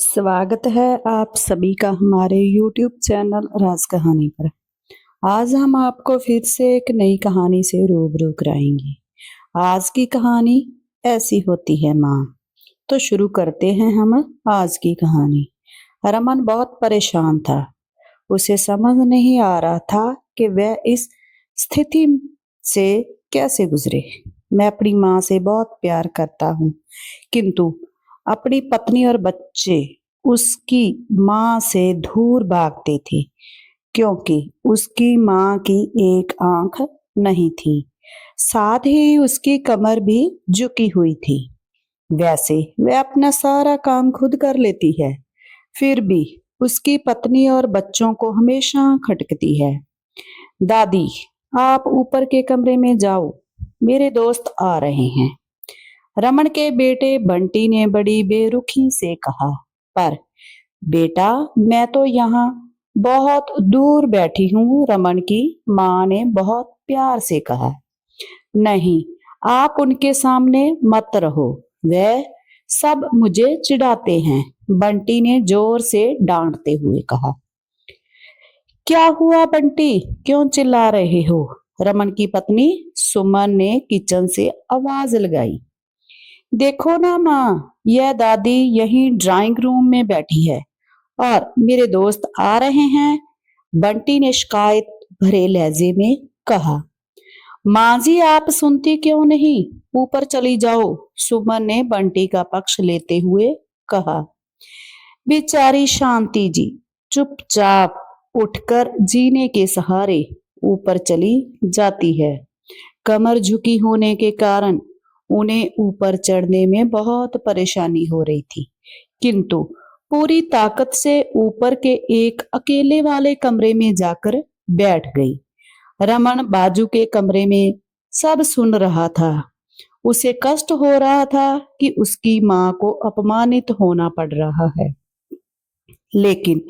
स्वागत है आप सभी का हमारे YouTube चैनल राज कहानी पर। आज हम आपको फिर से एक नई कहानी से रूबरू कराएंगे। आज की कहानी ऐसी होती है माँ। तो शुरू करते हैं हम आज की कहानी। रमन बहुत परेशान था। उसे समझ नहीं आ रहा था कि वह इस स्थिति से कैसे गुजरे। मैं अपनी माँ से बहुत प्यार करता हूँ, किंतु अपनी पत्नी और बच्चे उसकी माँ से दूर भागते थे, क्योंकि उसकी माँ की एक आंख नहीं थी, साथ ही उसकी कमर भी झुकी हुई थी। वैसे वह अपना सारा काम खुद कर लेती है, फिर भी उसकी पत्नी और बच्चों को हमेशा खटकती है। दादी, आप ऊपर के कमरे में जाओ, मेरे दोस्त आ रहे हैं। रमन के बेटे बंटी ने बड़ी बेरुखी से कहा। पर बेटा, मैं तो यहाँ बहुत दूर बैठी हूँ, रमन की माँ ने बहुत प्यार से कहा। नहीं, आप उनके सामने मत रहो, वे सब मुझे चिढ़ाते हैं, बंटी ने जोर से डांटते हुए कहा। क्या हुआ बंटी, क्यों चिल्ला रहे हो? रमन की पत्नी सुमन ने किचन से आवाज लगाई। देखो ना माँ, यह दादी यहीं ड्राइंग रूम में बैठी है और मेरे दोस्त आ रहे हैं, बंटी ने शिकायत भरे लहजे में कहा। माँ जी, आप सुनती क्यों नहीं? ऊपर चली जाओ, सुमन ने बंटी का पक्ष लेते हुए कहा। बेचारी शांति जी चुपचाप उठकर जीने के सहारे ऊपर चली जाती है। कमर झुकी होने के कारण उन्हें ऊपर चढ़ने में बहुत परेशानी हो रही थी, किंतु पूरी ताकत से ऊपर के एक अकेले वाले कमरे में जाकर बैठ गई। रमन बाजू के कमरे में सब सुन रहा था। उसे कष्ट हो रहा था कि उसकी माँ को अपमानित होना पड़ रहा है, लेकिन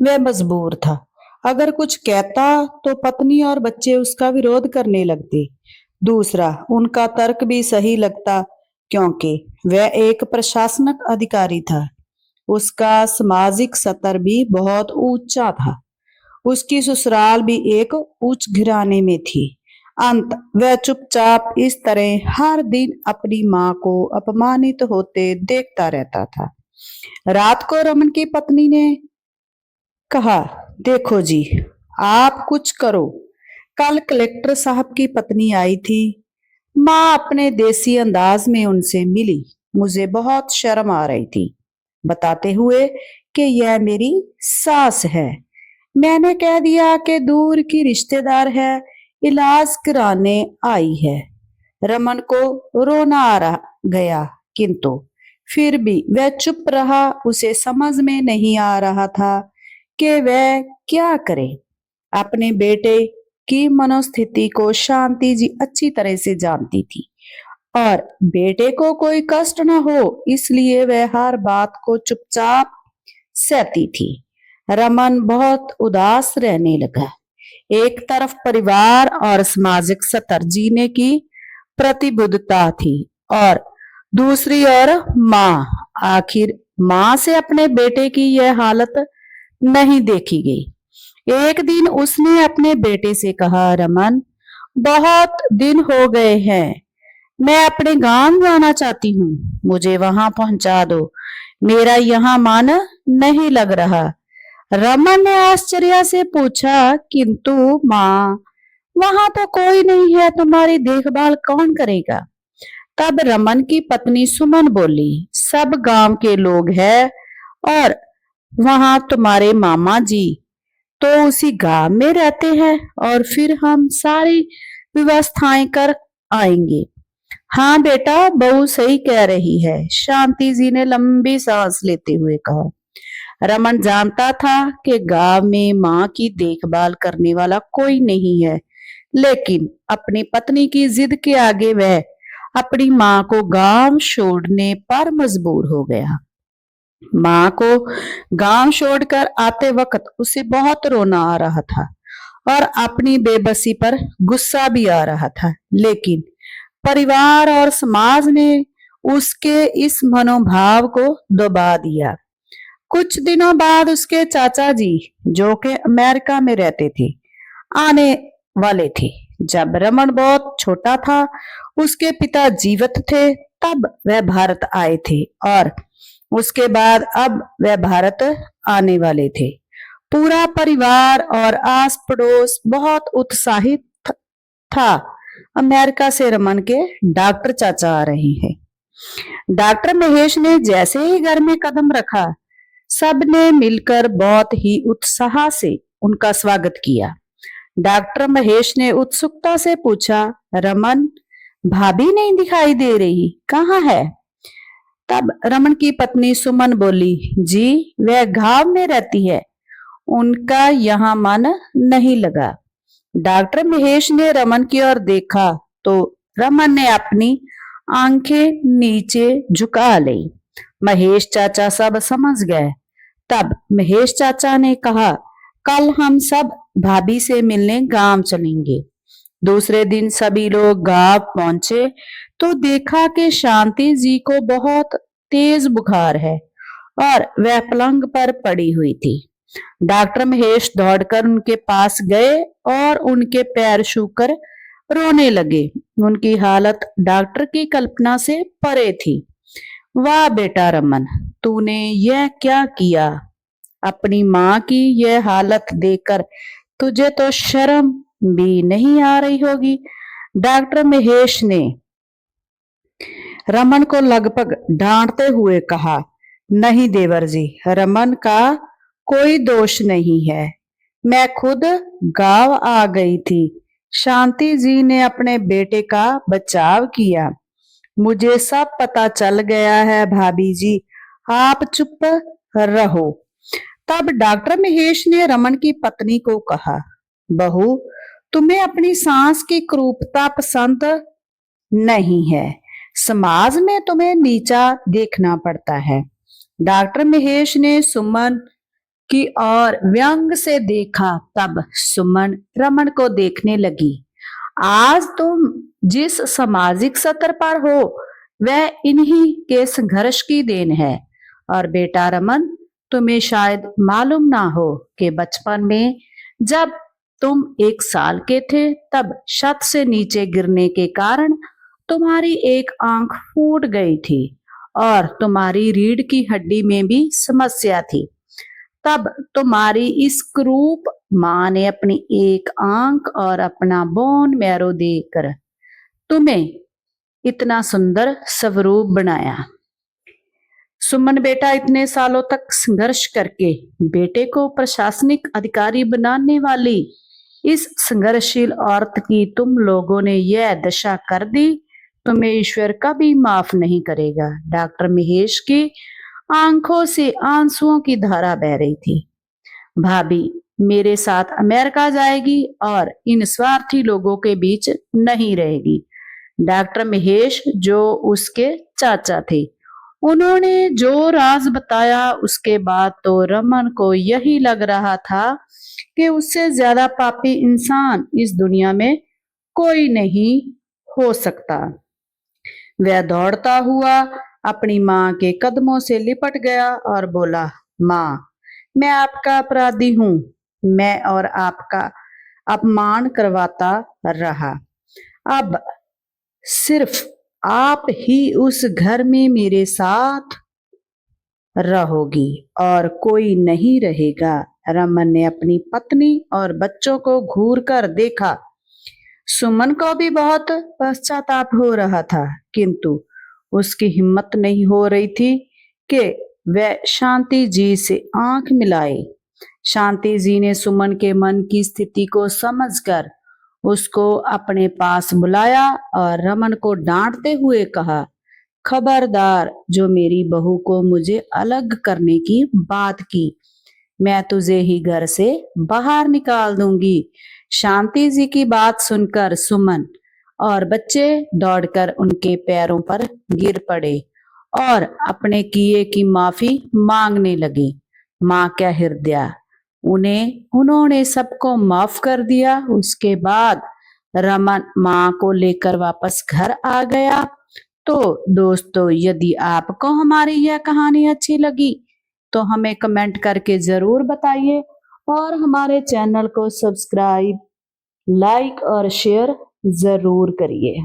वह मजबूर था। अगर कुछ कहता तो पत्नी और बच्चे उसका विरोध करने लगते। दूसरा, उनका तर्क भी सही लगता, क्योंकि वह एक प्रशासनिक अधिकारी था। उसका सामाजिक स्तर भी बहुत ऊंचा था। उसकी ससुराल भी एक उच्च घराने में थी। अंत वह चुपचाप इस तरह हर दिन अपनी माँ को अपमानित होते देखता रहता था। रात को रमन की पत्नी ने कहा, देखो जी, आप कुछ करो। कल कलेक्टर साहब की पत्नी आई थी। माँ अपने देसी अंदाज में उनसे मिली। मुझे बहुत शर्म आ रही थी, बताते हुए कि यह मेरी सास है। मैंने कह दिया कि दूर की रिश्तेदार है, इलाज कराने आई है। रमन को रोना आ रहा गया, किंतु फिर भी वह चुप रहा। उसे समझ में नहीं आ रहा था कि वह क्या करे। अपने बेटे की मनोस्थिति को शांति जी अच्छी तरह से जानती थी और बेटे को कोई कष्ट न हो, इसलिए वह हर बात को चुपचाप सहती थी। रमन बहुत उदास रहने लगा। एक तरफ परिवार और सामाजिक स्तर जीने की प्रतिबद्धता थी और दूसरी ओर माँ। आखिर माँ से अपने बेटे की यह हालत नहीं देखी गई। एक दिन उसने अपने बेटे से कहा, रमन, बहुत दिन हो गए हैं, मैं अपने गांव जाना चाहती हूँ, मुझे वहां पहुंचा दो, मेरा यहाँ मन नहीं लग रहा। रमन ने आश्चर्य से पूछा, किंतु माँ, वहां तो कोई नहीं है, तुम्हारी देखभाल कौन करेगा? तब रमन की पत्नी सुमन बोली, सब गांव के लोग हैं और वहां तुम्हारे मामा जी तो उसी गांव में रहते हैं, और फिर हम सारी व्यवस्थाएं कर आएंगे। हाँ बेटा, बहू सही कह रही है, शांति जी ने लंबी सांस लेते हुए कहा। रमन जानता था कि गांव में माँ की देखभाल करने वाला कोई नहीं है, लेकिन अपनी पत्नी की जिद के आगे वह अपनी माँ को गांव छोड़ने पर मजबूर हो गया। माँ को गांव छोड़कर आते वक्त उसे बहुत रोना आ रहा था और अपनी बेबसी पर गुस्सा भी आ रहा था, लेकिन परिवार और समाज ने उसके इस मनोभाव को दबा दिया। कुछ दिनों बाद उसके चाचा जी, जो कि अमेरिका में रहते थे, आने वाले थे। जब रमन बहुत छोटा था, उसके पिता जीवित थे, तब वह भारत आए थे और उसके बाद अब वह भारत आने वाले थे। पूरा परिवार और आस पड़ोस बहुत उत्साहित था। अमेरिका से रमन के डॉक्टर चाचा आ रहे हैं। डॉक्टर महेश ने जैसे ही घर में कदम रखा, सबने मिलकर बहुत ही उत्साह से उनका स्वागत किया। डॉक्टर महेश ने उत्सुकता से पूछा, रमन, भाभी नहीं दिखाई दे रही, कहाँ है? तब रमन की पत्नी सुमन बोली, जी वह गांव में रहती है, उनका यहाँ मन नहीं लगा। डॉक्टर महेश ने रमन की ओर देखा तो रमन ने अपनी आंखें नीचे झुका ली। महेश चाचा सब समझ गए। तब महेश चाचा ने कहा, कल हम सब भाभी से मिलने गांव चलेंगे। दूसरे दिन सभी लोग गांव पहुंचे तो देखा कि शांति जी को बहुत तेज बुखार है और वह पलंग पर पड़ी हुई थी। डॉक्टर महेश दौड़कर उनके पास गए और उनके पैर छूकर रोने लगे। उनकी हालत डॉक्टर की कल्पना से परे थी। वाह बेटा रमन, तूने यह क्या किया? अपनी माँ की यह हालत देखकर तुझे तो शर्म भी नहीं आ रही होगी। डॉक्टर महेश ने रमन को लगभग डांटते हुए कहा, नहीं देवर जी, रमन का कोई दोष नहीं है। मैं खुद गांव आ गई थी। शांति जी ने अपने बेटे का बचाव किया। मुझे सब पता चल गया है भाभी जी, आप चुप रहो। तब डॉक्टर महेश ने रमन की पत्नी को कहा, बहू, तुम्हें अपनी सास की क्रूरता पसंद नहीं है। समाज में तुम्हें नीचा देखना पड़ता है। डॉक्टर महेश ने सुमन की ओर व्यंग से देखा। तब सुमन रमन को देखने लगी। आज तुम जिस सामाजिक स्तर पर हो, वह इन्हीं के संघर्ष की देन है। और बेटा रमन, तुम्हें शायद मालूम ना हो कि बचपन में जब तुम 1 साल के थे, तब छत से नीचे गिरने के कारण तुम्हारी एक आंख फूट गई थी और तुम्हारी रीढ़ की हड्डी में भी समस्या थी। तब तुम्हारी इस क्रूप माँ ने अपनी एक आंख और अपना बोन मैरो देकर तुम्हें इतना सुंदर स्वरूप बनाया। सुमन बेटा, इतने सालों तक संघर्ष करके बेटे को प्रशासनिक अधिकारी बनाने वाली इस संघर्षशील औरत की तुम लोगों ने यह दशा कर दी, तुम्हें ईश्वर कभी माफ नहीं करेगा। डॉक्टर महेश की आंखों से आंसुओं की धारा बह रही थी। भाभी मेरे साथ अमेरिका जाएगी और इन स्वार्थी लोगों के बीच नहीं रहेगी। डॉक्टर महेश, जो उसके चाचा थे, उन्होंने जो राज बताया, उसके बाद तो रमन को यही लग रहा था कि उससे ज्यादा पापी इंसान इस दुनिया में कोई नहीं हो सकता। वह दौड़ता हुआ अपनी माँ के कदमों से लिपट गया और बोला, माँ, मैं आपका अपराधी हूँ। मैं और आपका अपमान करवाता रहा। अब सिर्फ आप ही उस घर में मेरे साथ रहोगी और कोई नहीं रहेगा। रमन ने अपनी पत्नी और बच्चों को घूर कर देखा। सुमन को भी बहुत पश्चाताप हो रहा था, किंतु उसकी हिम्मत नहीं हो रही थी कि वह शांति जी से आंख मिलाए। शांति जी ने सुमन के मन की स्थिति को समझकर उसको अपने पास बुलाया और रमन को डांटते हुए कहा, खबरदार, जो मेरी बहू को मुझे अलग करने की बात की, मैं तुझे ही घर से बाहर निकाल दूंगी। शांति जी की बात सुनकर सुमन और बच्चे दौड़कर उनके पैरों पर गिर पड़े और अपने किए की माफी मांगने लगे। माँ क्या हृदय, उन्होंने सबको माफ कर दिया। उसके बाद रमन माँ को लेकर वापस घर आ गया। तो दोस्तों, यदि आपको हमारी यह कहानी अच्छी लगी तो हमें कमेंट करके ज़रूर बताइए और हमारे चैनल को सब्सक्राइब, लाइक और शेयर ज़रूर करिए।